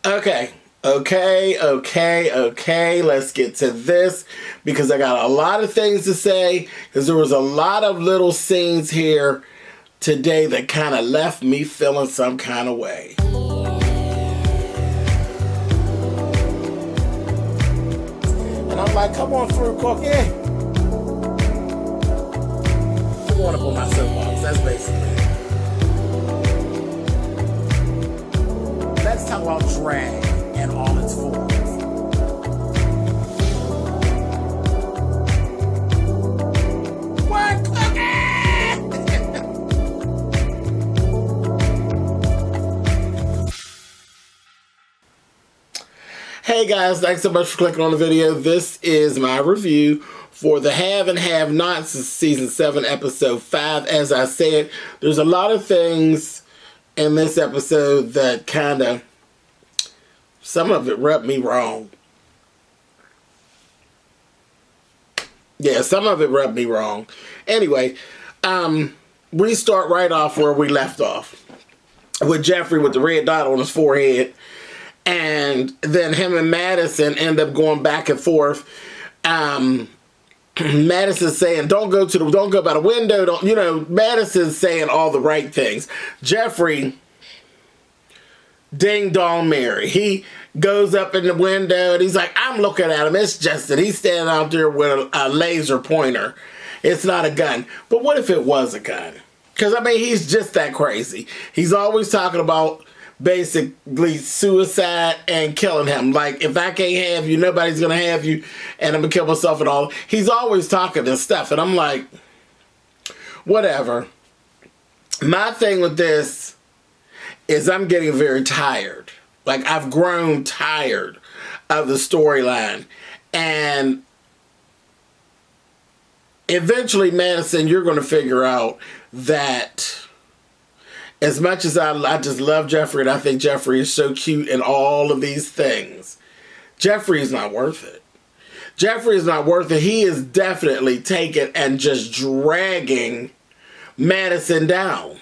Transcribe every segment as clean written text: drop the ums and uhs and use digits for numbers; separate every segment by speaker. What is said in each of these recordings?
Speaker 1: Okay. Let's get to this because I got a lot of things to say because there was a lot of little scenes here today that kind of left me feeling some kind of way. And I'm like, come on through, Cookie. I want to put my soapbox. That's basically it. Let's talk about drag and all its forms. What, Cookie? Hey guys, thanks so much for clicking on the video. This is my review for the Have and Have Nots Season 7, Episode 5. As I said, there's a lot of things in this episode that kind of, some of it rubbed me wrong. Yeah, some of it rubbed me wrong. Anyway, we start right off where we left off. With Jeffrey with the red dot on his forehead. And then him and Madison end up going back and forth. Madison's saying, don't go by the window. Madison's saying all the right things. Jeffrey, ding dong Mary. He goes up in the window and he's like, I'm looking at him. It's Justin. He's standing out there with a laser pointer. It's not a gun. But what if it was a gun? Because, I mean, he's just that crazy. He's always talking about basically suicide and killing him. Like, if I can't have you, nobody's going to have you, and I'm going to kill myself and all. He's always talking this stuff, and I'm like, whatever. My thing with this is I'm getting very tired. Like, I've grown tired of the storyline. And eventually, Madison, you're going to figure out that as much as I just love Jeffrey, and I think Jeffrey is so cute and all of these things, Jeffrey is not worth it. Jeffrey is not worth it. He is definitely taking and just dragging Madison down.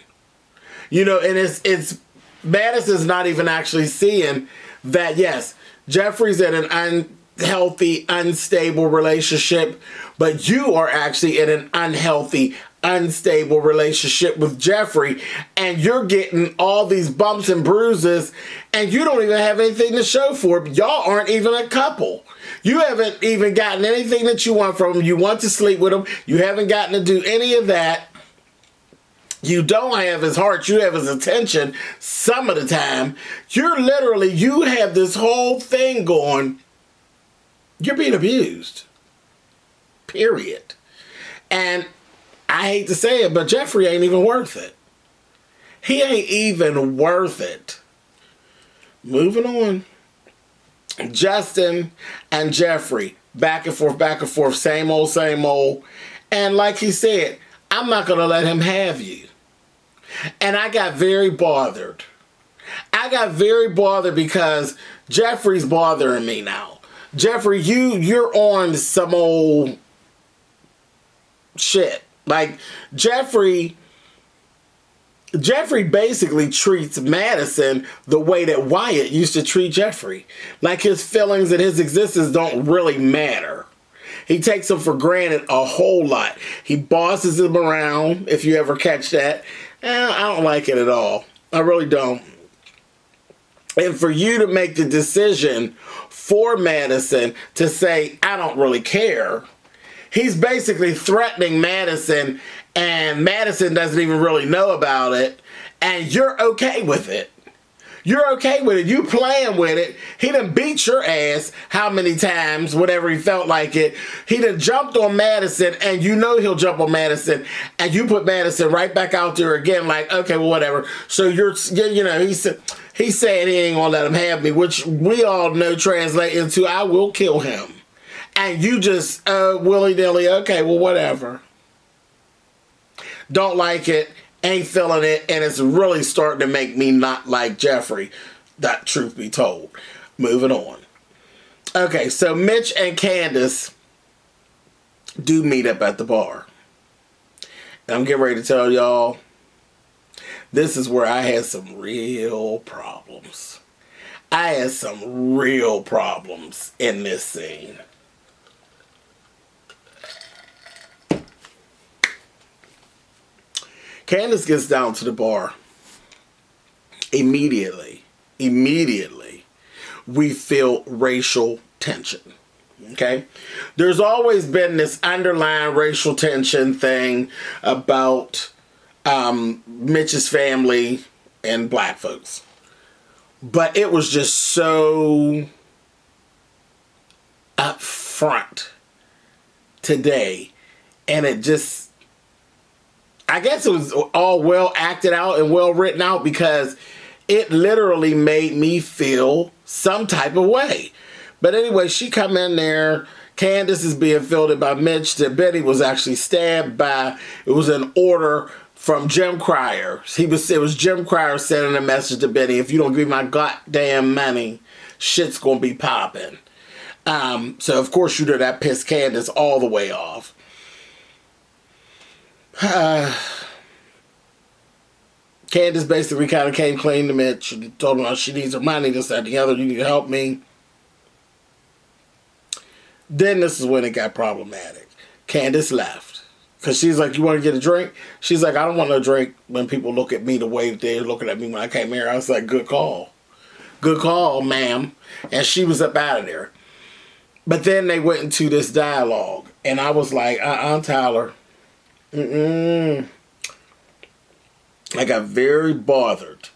Speaker 1: And it's Madison's not even actually seeing that, yes, Jeffrey's in an unhealthy, unstable relationship, but you are actually in an unhealthy, unstable relationship with Jeffrey, and you're getting all these bumps and bruises, and you don't even have anything to show for it. Y'all aren't even a couple. You haven't even gotten anything that you want from him. You want to sleep with him. You haven't gotten to do any of that. You don't have his heart. You have his attention some of the time. You have this whole thing going. You're being abused. Period. And I hate to say it, but Jeffrey ain't even worth it. He ain't even worth it. Moving on. Justin and Jeffrey, back and forth, same old. And like he said, I'm not going to let him have you. And I got very bothered. Because Jeffrey's bothering me now. Jeffrey, you're on some old shit. Like, Jeffrey basically treats Madison the way that Wyatt used to treat Jeffrey. Like, his feelings and his existence don't really matter. He takes him for granted a whole lot. He bosses him around, if you ever catch that. I don't like it at all. I really don't. And for you to make the decision for Madison to say, I don't really care, he's basically threatening Madison, and Madison doesn't even really know about it, and you're okay with it. You're okay with it. You playing with it. He done beat your ass how many times, whatever he felt like it. He done jumped on Madison, and you know he'll jump on Madison, and you put Madison right back out there again like, okay, well, whatever. So he said he ain't gonna let him have me, which we all know translate into I will kill him. And you just, willy-nilly, okay, well, whatever. Don't like it, ain't feeling it, and it's really starting to make me not like Jeffrey. That, truth be told. Moving on. Okay, so Mitch and Candace do meet up at the bar. And I'm getting ready to tell y'all, this is where I had some real problems. I had some real problems in this scene. Candace gets down to the bar. Immediately, we feel racial tension. Okay? There's always been this underlying racial tension thing about Mitch's family and black folks. But it was just so up front today. And it just, I guess it was all well acted out and well written out, because it literally made me feel some type of way. But anyway, she come in there. Candace is being fielded by Mitch. That Betty was actually stabbed by, it was an order from Jim Cryer. It was Jim Cryer sending a message to Betty: if you don't give me my goddamn money, shit's gonna be popping. So of course, you know, that pissed Candace all the way off. Candace basically kind of came clean to Mitch and told him she needs her money, this, that, and the other. You need to help me. Then this is when it got problematic. Candace left. Because she's like, you want to get a drink? She's like, I don't want no drink when people look at me the way they're looking at me when I came here. I was like, good call. Good call, ma'am. And she was up out of there. But then they went into this dialogue. And I was like, Tyler. I got very bothered.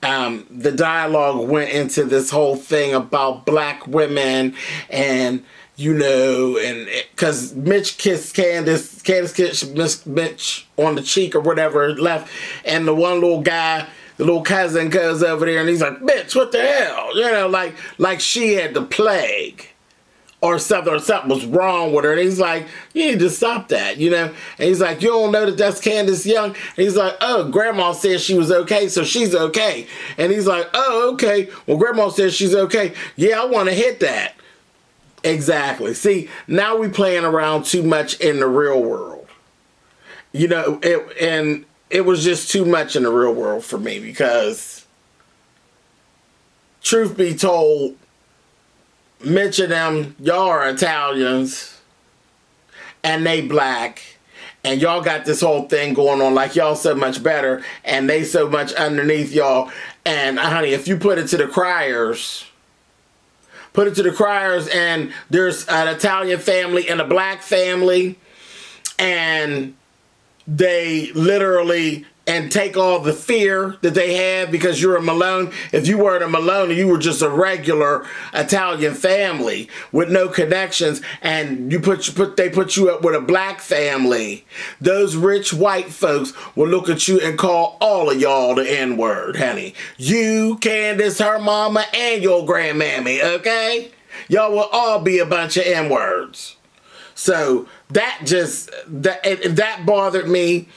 Speaker 1: The dialogue went into this whole thing about black women and, you know, and because Mitch kissed Candace kissed Mitch on the cheek or whatever, left, and the one little guy, the little cousin, goes over there and he's like, bitch, what the hell? You know, like she had the plague or something was wrong with her. And he's like, you need to stop that, you know? And he's like, you don't know that that's Candace Young? And he's like, oh, Grandma said she was okay, so she's okay. And he's like, oh, okay. Well, Grandma says she's okay. Yeah, I want to hit that. Exactly. See, now we playing around too much in the real world. You know, it was just too much in the real world for me, because truth be told, Mitch and them, y'all are Italians and they black, and y'all got this whole thing going on like y'all so much better and they so much underneath y'all. And honey, if you put it to the Cryers, and there's an Italian family and a black family, and they literally and take all the fear that they have because you're a Malone. If you weren't a Malone, you were just a regular Italian family with no connections, and they put you up with a black family. Those rich white folks will look at you and call all of y'all the N-word, honey. You, Candace, her mama, and your grandmammy, okay? Y'all will all be a bunch of N-words. So that bothered me.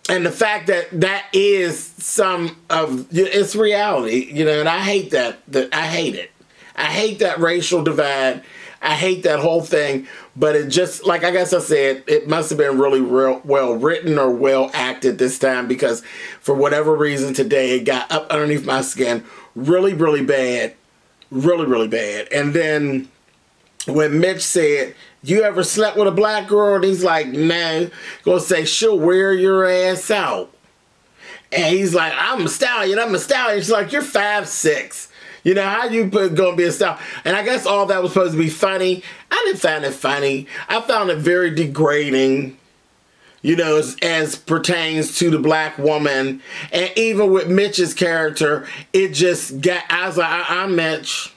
Speaker 1: And the fact that is some of, it's reality, you know, and I hate that I hate it. I hate that racial divide. I hate that whole thing. But it just, like I guess I said, it must have been really well written or well acted this time, because for whatever reason today it got up underneath my skin really, really bad. Really, really bad. And then when Mitch said, you ever slept with a black girl? And he's like, no. Gonna say, she'll wear your ass out. And he's like, I'm a stallion. She's like, you're 5'6". You know, how you gonna be a stallion? And I guess all that was supposed to be funny. I didn't find it funny. I found it very degrading, you know, as pertains to the black woman. And even with Mitch's character, it just got, I was like, I'm Mitch.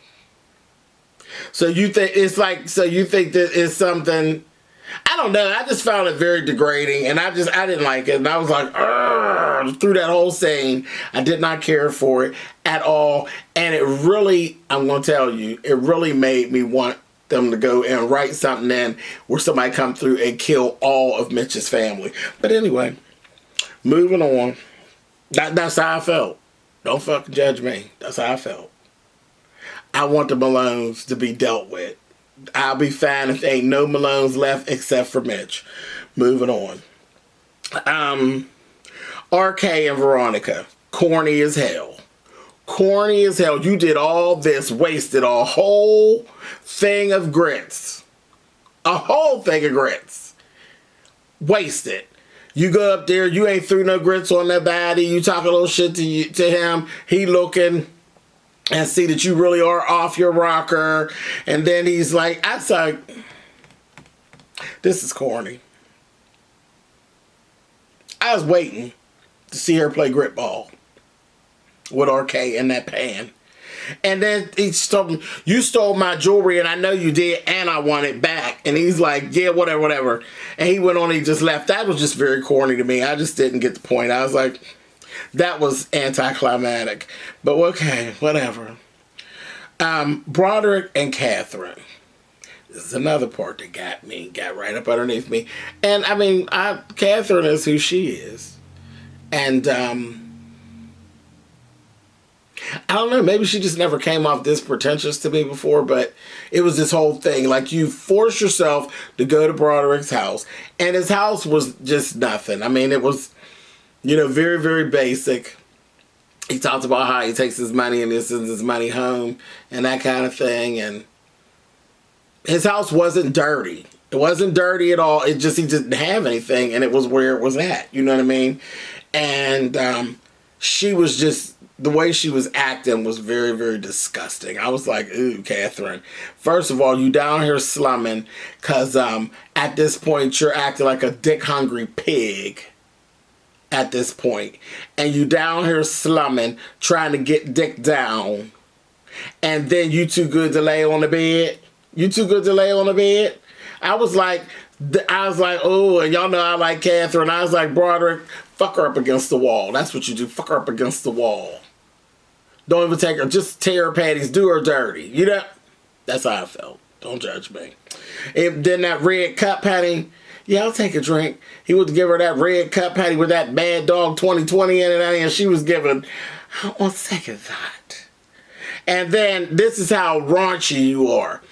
Speaker 1: So you think that it's something, I don't know. I just found it very degrading, and I didn't like it. And I was like, through that whole scene, I did not care for it at all. And it really, I'm going to tell you, it really made me want them to go and write something in where somebody come through and kill all of Mitch's family. But anyway, moving on. That's how I felt. Don't fucking judge me. That's how I felt. I want the Malones to be dealt with. I'll be fine if there ain't no Malones left except for Mitch. Moving on. RK and Veronica. Corny as hell. corny as hell. You did all this, wasted a whole thing of grits. A whole thing of grits. Wasted. You go up there, you ain't threw no grits on nobody. You talk a little shit to him. He looking and see that you really are off your rocker. And then he's like, I was like, this is corny. I was waiting to see her play grit ball with RK in that pan. And then he told me, you stole my jewelry and I know you did and I want it back. And he's like, yeah, whatever, whatever. And he went on and he just left. That was just very corny to me. I just didn't get the point. I was like, that was anticlimactic. But okay, whatever. Broderick and Catherine. This is another part that got right up underneath me. And I mean, Catherine is who she is. And I don't know, maybe she just never came off this pretentious to me before, but it was this whole thing. Like, you force yourself to go to Broderick's house, and his house was just nothing. I mean, it was, you know, very, very basic. He talked about how he takes his money and he sends his money home and that kind of thing, and his house wasn't dirty. It wasn't dirty at all. It just, he didn't have anything, and it was where it was at. You know what I mean? And she was just, the way she was acting was very, very disgusting. I was like, ooh, Catherine. First of all, you down here slumming because at this point you're acting like a dick-hungry pig at this point. And you down here slumming, trying to get dick down. And then you too good to lay on the bed? You too good to lay on the bed? I was like, oh, and y'all know I like Catherine. I was like, Broderick, fuck her up against the wall. That's what you do. Fuck her up against the wall. Don't even take her. Just tear her panties. Do her dirty. You know? That's how I felt. Don't judge me. And then that red cup patty. Yeah, I'll take a drink. He would give her that red cup patty with that Bad Dog 2020 in it. And she was giving, on second thought. And then this is how raunchy you are.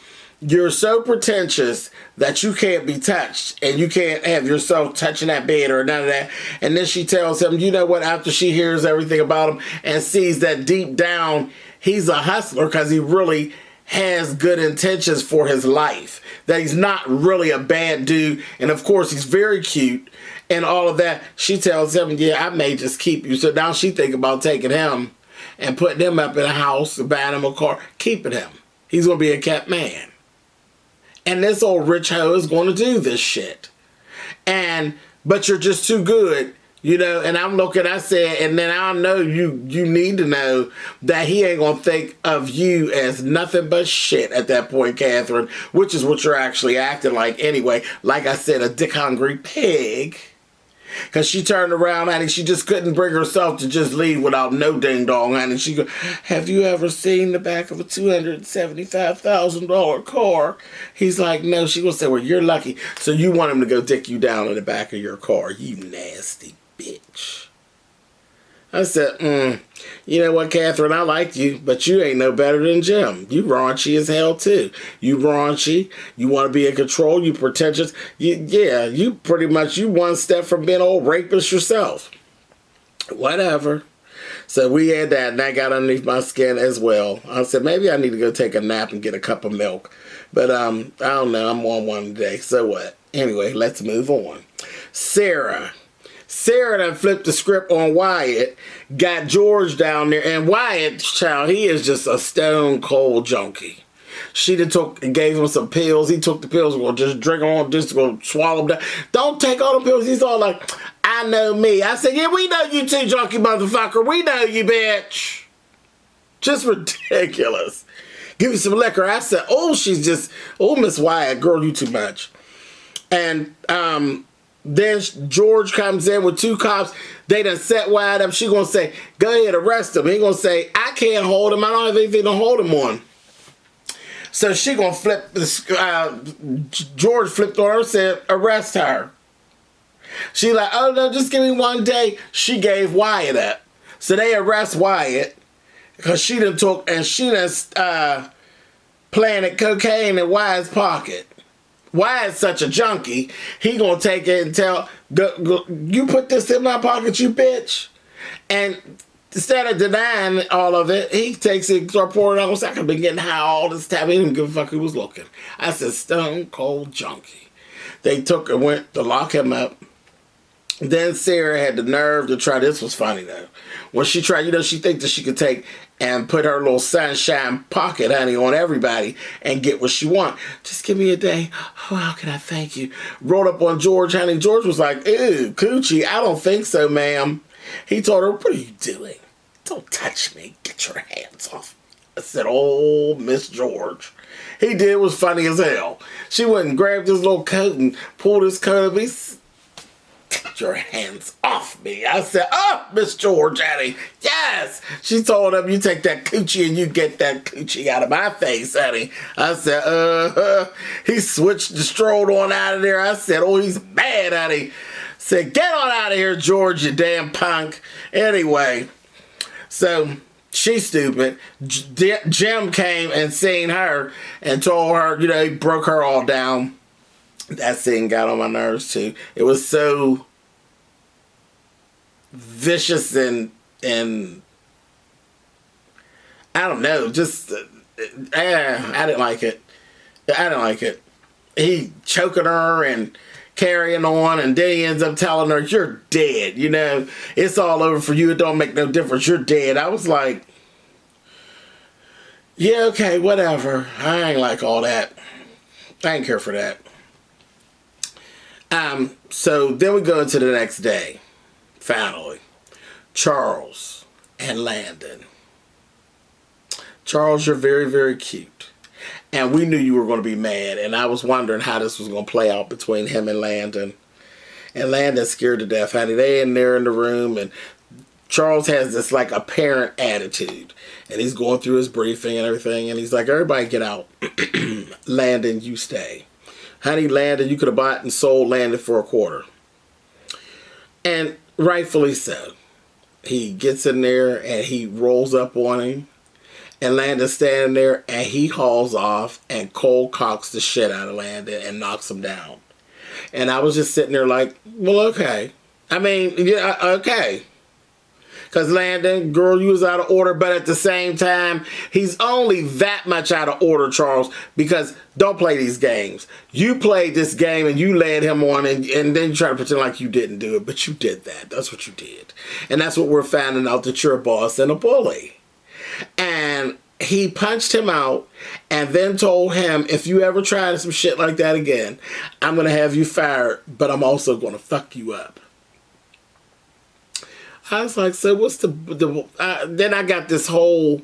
Speaker 1: You're so pretentious that you can't be touched and you can't have yourself touching that bed or none of that. And then she tells him, you know what, after she hears everything about him and sees that deep down he's a hustler because he really has good intentions for his life, that he's not really a bad dude, and of course he's very cute and all of that. She tells him, yeah, I may just keep you. So now she think about taking him and putting him up in a house, buying him a car, keeping him. He's going to be a kept man. And this old rich hoe is going to do this shit. But you're just too good, you know, and I'm looking, I said, and then I know you need to know that he ain't going to think of you as nothing but shit at that point, Catherine, which is what you're actually acting like anyway. Like I said, a dick-hungry pig. Because she turned around, honey, she just couldn't bring herself to just leave without no ding-dong, honey. She go, have you ever seen the back of a $275,000 car? He's like, no. She gonna say, well, you're lucky. So you want him to go dick you down in the back of your car, you nasty bitch. I said, you know what, Catherine, I like you, but you ain't no better than Jim. You raunchy as hell, too. You raunchy. You want to be in control. You pretentious. You pretty much, you one step from being old rapist yourself. Whatever. So we had that, and that got underneath my skin as well. I said, maybe I need to go take a nap and get a cup of milk. But I don't know. I'm on one today. So what? Anyway, let's move on. Sarah done flipped the script on Wyatt, got George down there, and Wyatt, child, he is just a stone cold junkie. She done gave him some pills. He took the pills, well, just drink them on, just go swallow them down. Don't take all the pills. He's all like, I know me. I said, yeah, we know you too, junkie motherfucker. We know you, bitch. Just ridiculous. Give me some liquor. I said, oh, Miss Wyatt, girl, you too much. And, then George comes in with two cops. They done set Wyatt up. She gonna say, go ahead, arrest him. He gonna say, I can't hold him. I don't have anything to hold him on. So she gonna flip this. George flipped on her, said, arrest her. She like, oh no, just give me one day. She gave Wyatt up. So they arrest Wyatt because she done planted cocaine in Wyatt's pocket. Why is such a junkie? He gonna take it and tell, go, you put this in my pocket, you bitch. And instead of denying all of it, he takes it and start pouring on. I could have been getting high all this time. He didn't give a fuck who was looking. I said, stone cold junkie. They took and went to lock him up. Then Sarah had the nerve to try. This was funny though. When she tried, you know, she thinks that she could take and put her little sunshine pocket, honey, on everybody and get what she want. Just give me a day. Oh, how can I thank you? Rolled up on George, honey. George was like, ew, coochie. I don't think so, ma'am. He told her, what are you doing? Don't touch me. Get your hands off me. I said, oh, Miss George. He did. It was funny as hell. She went and grabbed his little coat and pulled his coat up. He said, get your hands off me. I said, oh, Miss George, honey. Yes. She told him, you take that coochie and you get that coochie out of my face, honey. I said, He switched and strolled on out of there. I said, oh, he's mad, honey. Said, get on out of here, George, you damn punk. Anyway, so she's stupid. Jim came and seen her and told her, you know, he broke her all down. That scene got on my nerves too. It was so vicious and I don't know, just I didn't like it. I didn't like it. He choking her and carrying on, and then he ends up telling her, you're dead, you know, it's all over for you, it don't make no difference, you're dead. I was like, yeah, okay, whatever. I ain't like all that. I ain't care for that. So then we go into the next day. Finally, Charles and Landon. Charles, you're very, very cute. And we knew you were going to be mad. And I was wondering how this was going to play out between him and Landon. And Landon's scared to death, honey. They in there in the room. And Charles has this like a parent attitude. And he's going through his briefing and everything. And he's like, everybody get out. Landon, you stay. Honey, Landon, you could have bought and sold Landon for $25. And rightfully so. He gets in there and he rolls up on him. And Landon's standing there and he hauls off and cold cocks the shit out of Landon and knocks him down. And I was just sitting there like, well, okay. I mean, yeah, okay. Because Landon, girl, you was out of order, but at the same time, he's only that much out of order, Charles, because don't play these games. You played this game and you led him on and then you try to pretend like you didn't do it, but you did that. That's what you did. And that's what we're finding out, that you're a boss and a bully. And he punched him out and then told him, if you ever try some shit like that again, I'm going to have you fired, but I'm also going to fuck you up. I was like, so what's then I got this whole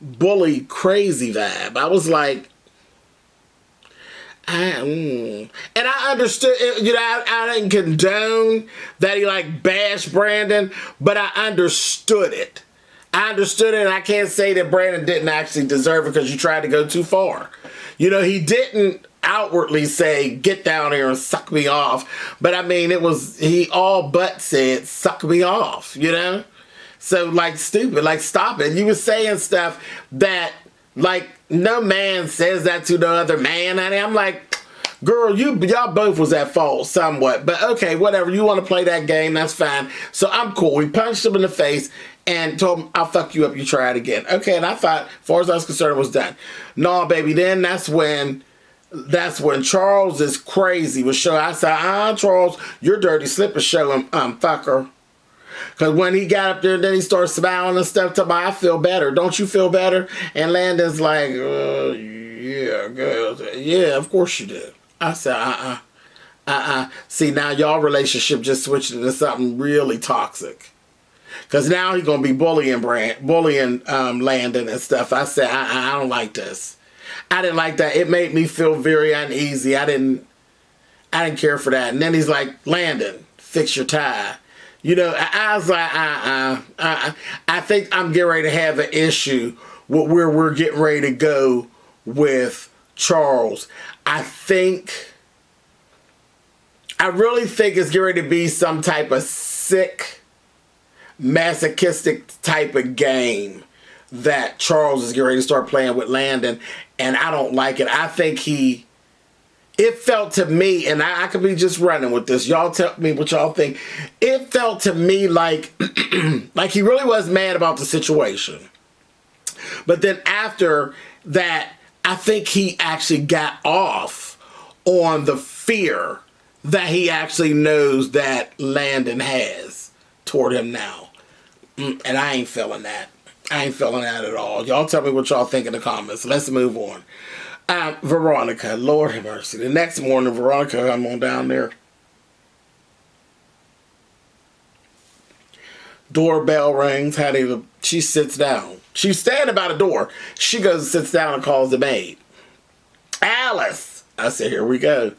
Speaker 1: bully crazy vibe. I was like, and I understood, you know, I didn't condone that he like bashed Brandon, but I understood it. I understood it, and I can't say that Brandon didn't actually deserve it because you tried to go too far. You know, he didn't outwardly say, get down here and suck me off. But I mean, he all but said, suck me off, you know? So, like, stupid, like, stop it. You were saying stuff that, like, no man says that to the other man. And I'm like, girl, y'all both was at fault somewhat. But okay, whatever. You want to play that game, that's fine. So I'm cool. He punched him in the face and told him, I'll fuck you up, you try it again. Okay, and I thought, as far as I was concerned, it was done. No, baby, then that's when Charles is crazy. I said, Charles, you're dirty. Slipper, show him, fucker. Because when he got up there, then he started smiling and stuff to me, I feel better. Don't you feel better? And Landon's like, yeah, good. Yeah, of course you do. I said, See, now y'all relationship just switched into something really toxic. Because now he's going to be bullying Landon and stuff. I said, I don't like this. I didn't like that. It made me feel very uneasy. I didn't care for that. And then he's like, Landon, fix your tie. You know, I was like, I think I'm getting ready to have an issue with where we're getting ready to go with Charles. I really think it's getting ready to be some type of sick, masochistic type of game that Charles is getting ready to start playing with Landon, and I don't like it. I think it felt to me, and I could be just running with this. Y'all tell me what y'all think. It felt to me like, like he really was mad about the situation. But then after that, I think he actually got off on the fear that he actually knows that Landon has toward him now. And I ain't feeling that. I ain't feeling that at all. Y'all tell me what y'all think in the comments. Let's move on. Veronica, Lord have mercy. The next morning, Veronica, I'm on down there. Doorbell rings. She sits down. She's standing by the door. She goes and sits down and calls the maid. Alice. I said, here we go.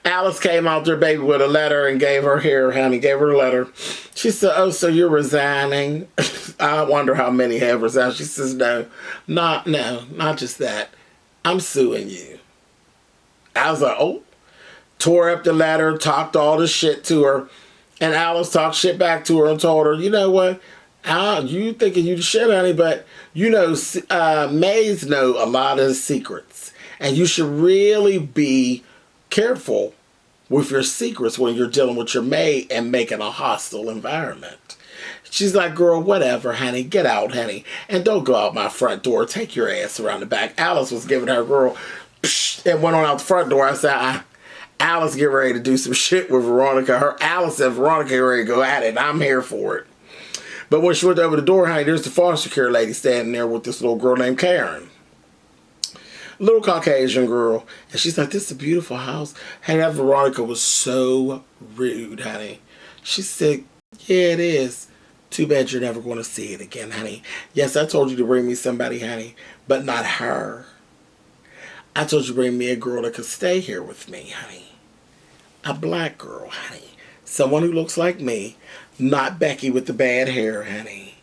Speaker 1: Alice came out there, baby, with a letter and gave her here, honey. Gave her a letter. She said, oh, so you're resigning? I wonder how many have resigned. She says, no, not just that. I'm suing you. I was like, oh. Tore up the letter, talked all this shit to her. And Alice talked shit back to her and told her, you know what? You thinking you the shit, honey, but you know, maids know a lot of secrets. And you should really be careful with your secrets when you're dealing with your maid and making a hostile environment. She's like, girl, whatever, honey. Get out, honey. And don't go out my front door. Take your ass around the back. Alice was giving her girl and went on out the front door. I said, Alice get ready to do some shit with Veronica. Alice and Veronica get ready to go at it. And I'm here for it. But when she went over the door, honey, there's the foster care lady standing there with this little girl named Karen. Little Caucasian girl. And she's like, this is a beautiful house. Hey, that Veronica was so rude, honey. She said, yeah, it is. Too bad you're never going to see it again, honey. Yes, I told you to bring me somebody, honey, but not her. I told you to bring me a girl that could stay here with me, honey. A black girl, honey. Someone who looks like me, not Becky with the bad hair, honey.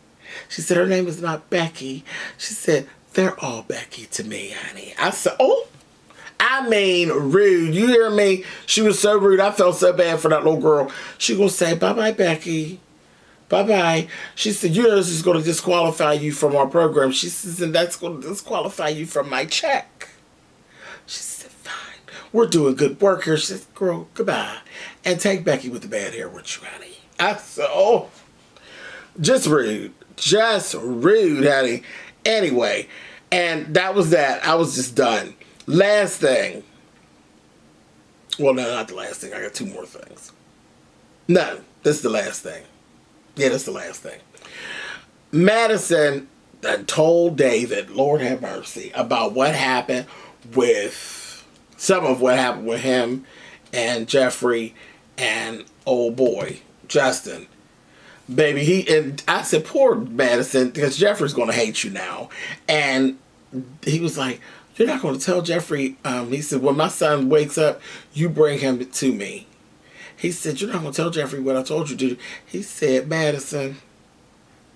Speaker 1: She said her name is not Becky. She said, they're all Becky to me, honey. I said, oh, I mean rude. You hear me? She was so rude. I felt so bad for that little girl. She gonna say, bye-bye, Becky. Bye-bye. She said, you know this is going to disqualify you from our program. She says, and that's going to disqualify you from my check. She said, fine. We're doing good work here. She said, girl, goodbye. And take Becky with the bad hair with you, honey. I said, oh, just rude. Just rude, honey. Anyway, and that was that. I was just done. Last thing. Well, no, not the last thing. I got two more things. No, this is the last thing. Yeah, that's the last thing. Madison told David, Lord have mercy, about what happened with, some of what happened with him and Jeffrey and old boy, Justin. Baby, and I said, poor Madison, because Jeffrey's going to hate you now. And he was like, you're not going to tell Jeffrey. He said, when my son wakes up, you bring him to me. He said, you're not going to tell Jeffrey what I told you to do. He said, Madison,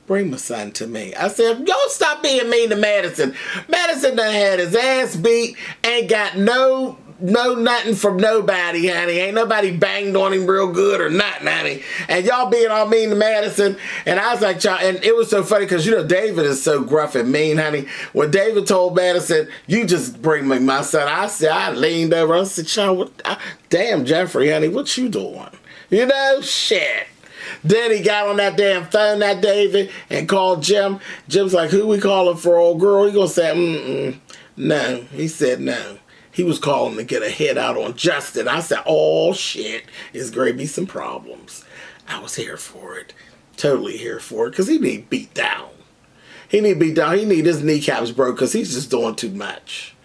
Speaker 1: bring my son to me. I said, don't stop being mean to Madison. Madison done had his ass beat, ain't got no nothing from nobody, honey. Ain't nobody banged on him real good or nothing, honey. And y'all being all mean to Madison. And I was like, y'all, and it was so funny because, you know, David is so gruff and mean, honey. When David told Madison, you just bring me my son, I leaned over. I said, y'all, damn, Jeffrey, honey, what you doing? You know, shit. Then he got on that damn phone, that David, and called Jim. Jim's like, who we calling for, old girl? He gonna say, no. He said no. He was calling to get a hit out on Justin. I said, oh, shit, it's going to be some problems. I was here for it. Totally here for it. Because he need beat down. He need beat down. He need his kneecaps broke because he's just doing too much.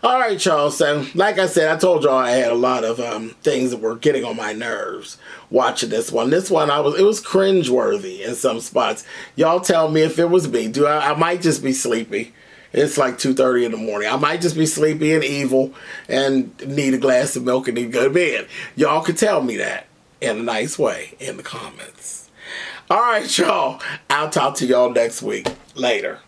Speaker 1: All right, y'all. So, like I said, I told y'all I had a lot of things that were getting on my nerves watching this one. This one, it was cringeworthy in some spots. Y'all tell me if it was me. I might just be sleepy. It's like 2:30 in the morning. I might just be sleepy and evil and need a glass of milk and need to go to bed. Y'all can tell me that in a nice way in the comments. All right, y'all. I'll talk to y'all next week. Later.